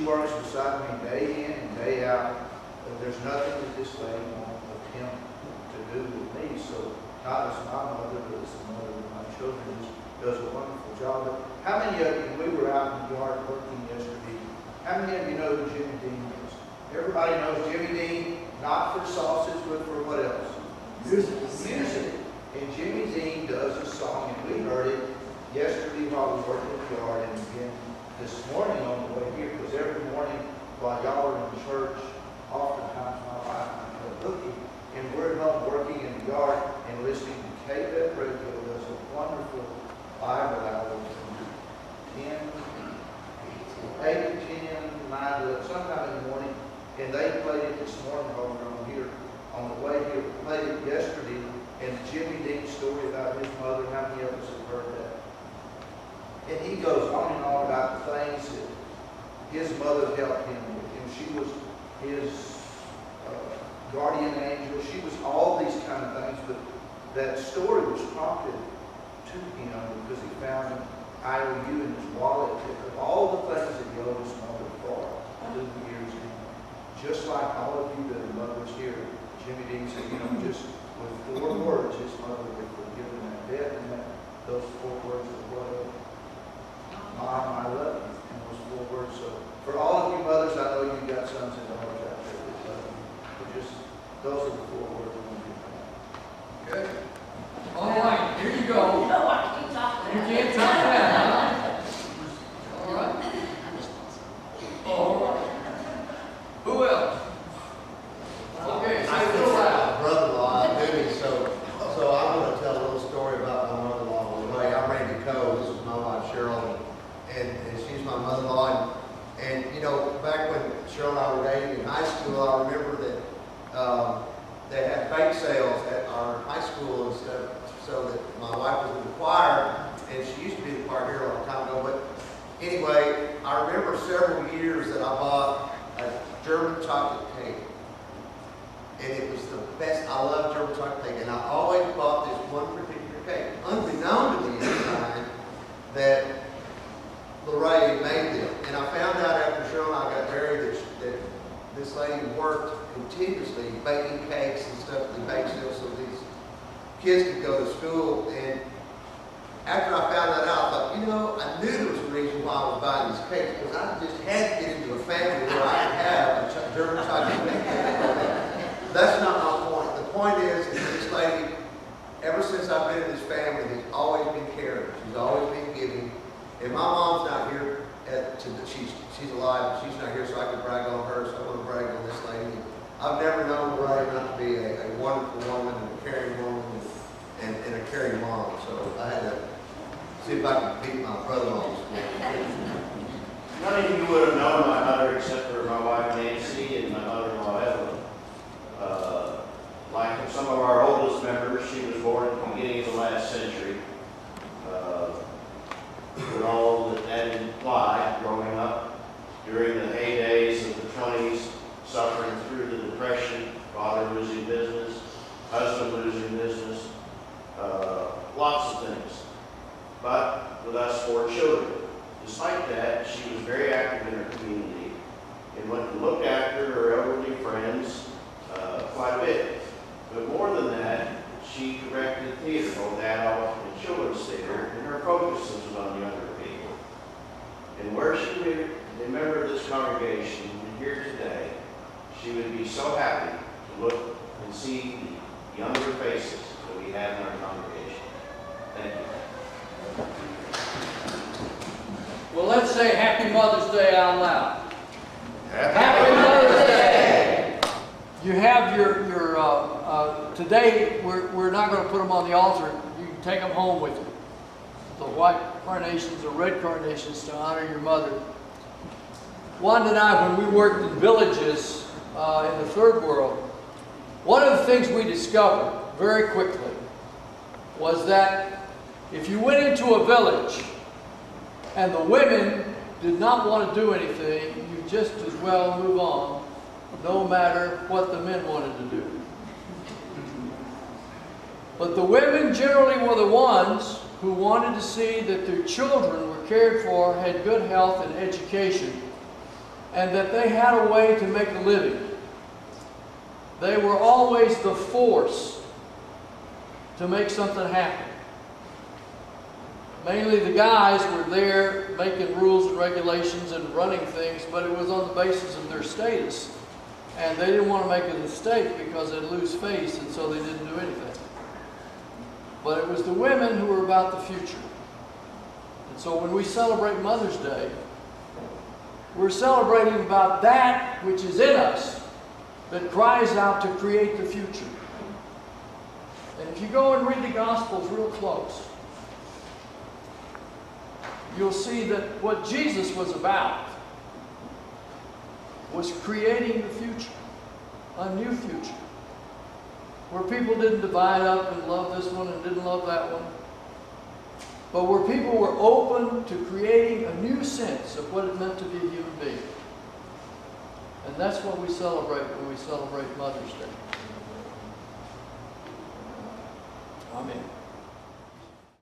works beside me day in and day out. There's nothing that this lady won't attempt to do with me. So not as my mother, but as the mother of my children, does a wonderful job. But how many of you, we were out in the yard working yesterday, how many of you know who Jimmy Dean is? Everybody knows Jimmy Dean, not for sausage, but for what else? Music. And Jimmy Dean does a song, and we heard it yesterday while we worked in the yard, and again this morning on the way here, because every morning while y'all are in church, oftentimes my wife and I are looking, and we're at home working in the yard and listening to KBEP Radio. Does a wonderful Bible hour from 10, 8 to 10, 9 to 11, sometime in the morning, and they played it this morning while we were on here, on the way here. We played it yesterday, and Jimmy Dean's story about his mother. How many of us have heard that? And he goes on and on about the things that his mother helped him with. And she was his guardian angel. She was all these kind of things. But that story was prompted to him because he found an IOU in his wallet of all the things that he owed his mother for through the years. Just like all of you that are mothers here, Jimmy Dean said, just with 4 words, his mother would forgive him that debt, and those 4 words were what? Mom, I love you. And those 4 words. So for all of you mothers, I know you've got sons and daughters out there that love you. But just those are the 4 words I want to give. Good. All right, here you go. No, I keep talking. You can't top that, huh? All right. All right. Who else? Okay, I say feel this like out. my brother-in-law, Louis, so I'm going to tell a little story about my mother-in-law. I'm Randy Coe. This is my wife, Cheryl, and she's my mother-in-law. And back when Cheryl and I were dating in high school, I remember that they had bake sales at our high school and stuff, so that my wife was in the choir, and she used to be in the choir here a long time ago. But anyway, I remember several years that I bought a German chocolate cake. And it was the best. I love German chocolate cake. And I always bought this one particular cake. Unbeknown to me at the time that Lorraine made them. And I found out after Cheryl and I got married that this lady worked continuously baking cakes and stuff at the bake sale so these kids could go to school. And after I found that out, I thought, I knew there was a reason why I was buying these cakes, because I just had to get into a family where I could have a German chocolate cake. That's not my point. The point is that this lady, ever since I've been in this family, has always been caring. She's always been giving. And my mom's not here. She's alive. She's not here, so I can brag on her. So I want to brag on this lady. I've never known Lorraine not to be a wonderful woman and a caring woman and a caring mom. So I had to see if I could beat my brother-in-law. None of you would have known my mother except for my wife Nancy and my mother-in-law Evelyn. Like some of our oldest members, she was born at the beginning of the last century. With all that implied growing up during the heydays of the 20s, suffering through the Depression, father losing business, husband losing business, lots of things. But with us 4 children. Despite that, she was very active in her community and went and looked after her elderly friends quite a bit. But more than that, she directed theater, both adult and children's theater, and her focus was on younger people. And were she a member of this congregation and here today, she would be so happy to look and see the younger faces that we have in our congregation. Thank you. Well, let's say Happy Mother's Day out loud. Happy Mother's Day! You have your today, we're not going to put them on the altar. You can take them home with you. The white carnations or red carnations to honor your mother. Wanda and I, when we worked in villages in the third world, one of the things we discovered very quickly was that if you went into a village and the women did not want to do anything, you just as well move on, no matter what the men wanted to do. But the women generally were the ones who wanted to see that their children were cared for, had good health and education. and that they had a way to make a living. They were always the force to make something happen. Mainly the guys were there making rules and regulations and running things, but it was on the basis of their status. And they didn't want to make a mistake because they'd lose face, and so they didn't do anything. But it was the women who were about the future. And so when we celebrate Mother's Day, we're celebrating about that which is in us that cries out to create the future. And if you go and read the Gospels real close, you'll see that what Jesus was about was creating the future, a new future, where people didn't divide up and love this one and didn't love that one, but where people were open to creating a new sense of what it meant to be a human being. And that's what we celebrate when we celebrate Mother's Day. Amen.